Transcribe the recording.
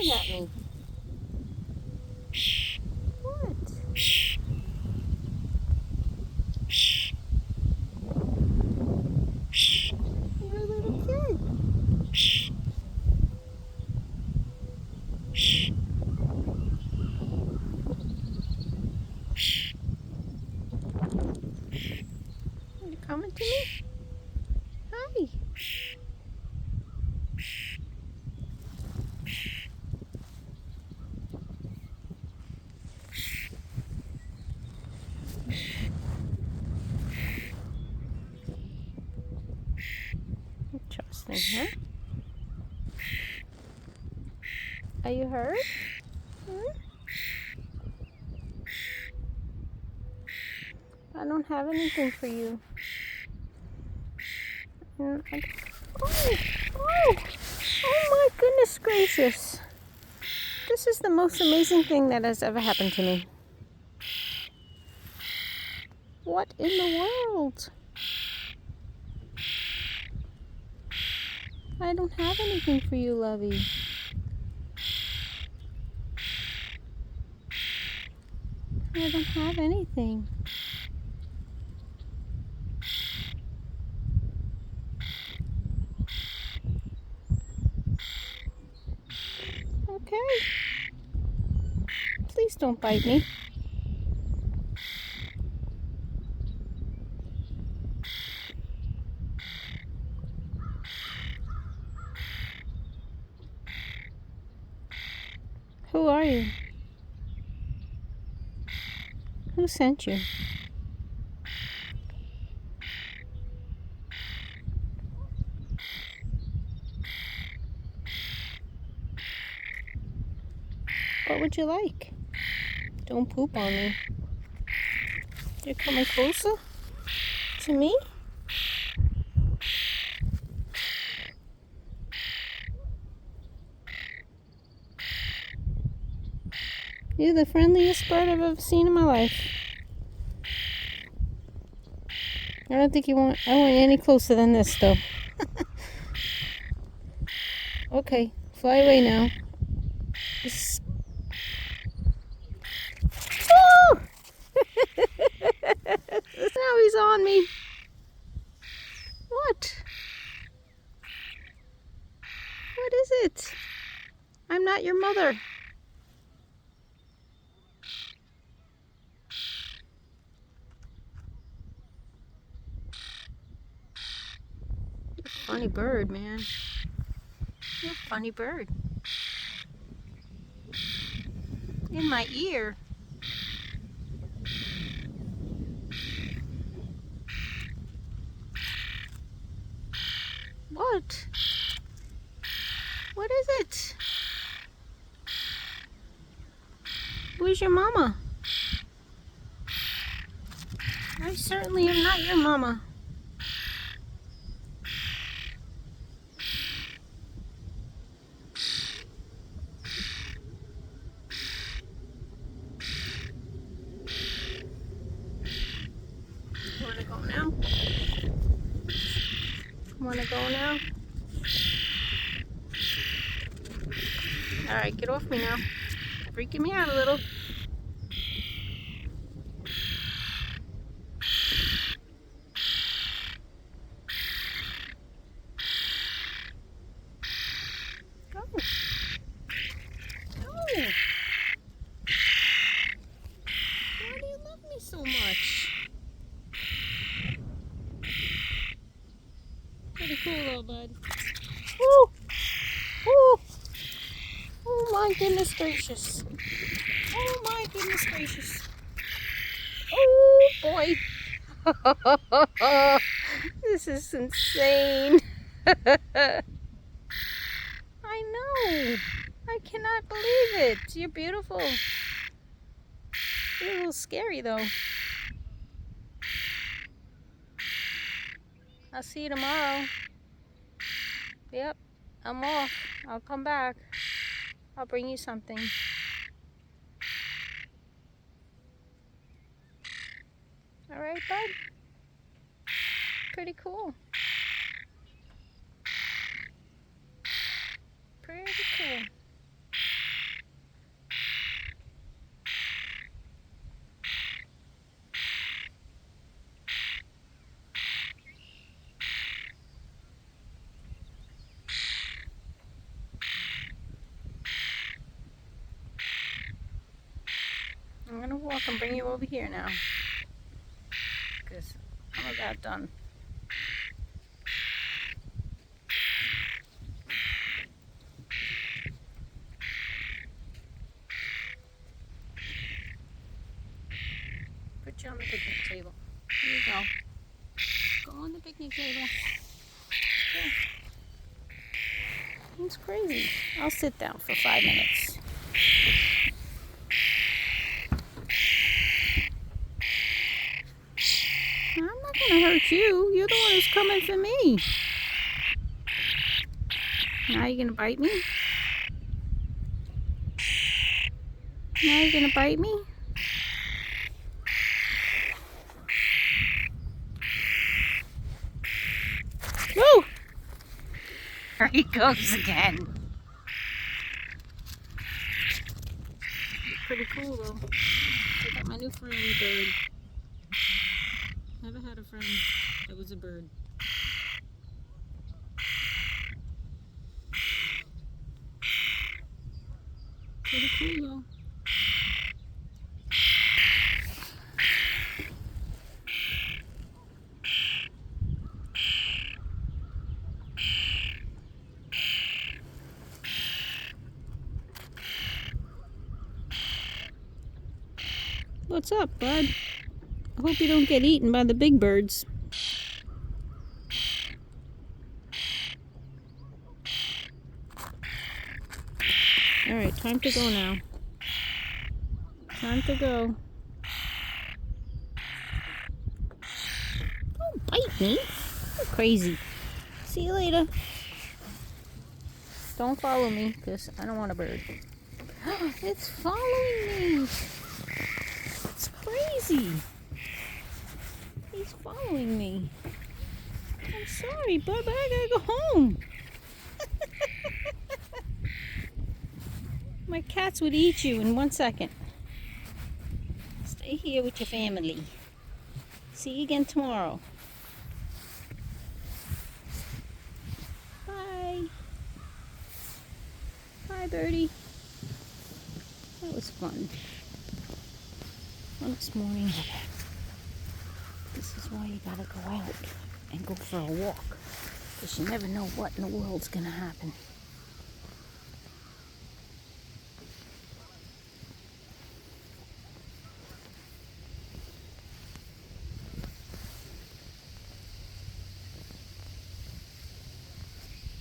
meowing at me? What? You're a little kid. Are you coming to me? Hi. Interesting, huh? Are you hurt? Hmm? I don't have anything for you. Oh, oh, oh my goodness gracious. This is the most amazing thing that has ever happened to me. What in the world? I don't have anything for you, Lovey. I don't have anything. Okay. Please don't bite me. Who are you? Who sent you? What would you like? Don't poop on me. You're coming closer to me? You're the friendliest bird I've ever seen in my life. I don't think I want you any closer than this, though. Okay, fly away now. Oh! Now he's on me. What? What is it? I'm not your mother. You're a funny bird, man. You're a funny bird. In my ear. What? What is it? Who's your mama? I certainly am not your mama. Wanna go now? Wanna go now? Alright, get off me now. Freaking me out a little. Go. Go. Why do you love me so much? Pretty cool though, bud. Woo! Woo! Oh my goodness gracious. Oh my goodness gracious. Oh boy. This is insane. I know. I cannot believe it. You're beautiful. You're a little scary though. I'll see you tomorrow. Yep, I'm off. I'll come back. I'll bring you something. Alright, bud? Pretty cool. Pretty cool. I'm gonna walk and bring you over here now, because I'm about done. Put you on the picnic table. Here you go. Go on the picnic table. Yeah. It's crazy. I'll sit down for 5 minutes. I'm not gonna hurt you. You're the one who's coming for me. Now you're gonna bite me? Now you're gonna bite me? Woo! There he goes again. Pretty cool though. I got my new friend, bird. Never had a friend that was a bird. Pretty cool though. What's up, bud? I hope you don't get eaten by the big birds. Alright, time to go now. Time to go. Don't bite me. You're crazy. See you later. Don't follow me, because I don't want a bird. It's following me. It's crazy. He's following me. I'm sorry, bud, but I gotta go home. My cats would eat you in 1 second. Stay here with your family. See you again tomorrow. Bye. Bye, birdie. That was fun. Fun this morning. This is why you gotta go out and go for a walk, because you never know what in the world's gonna happen.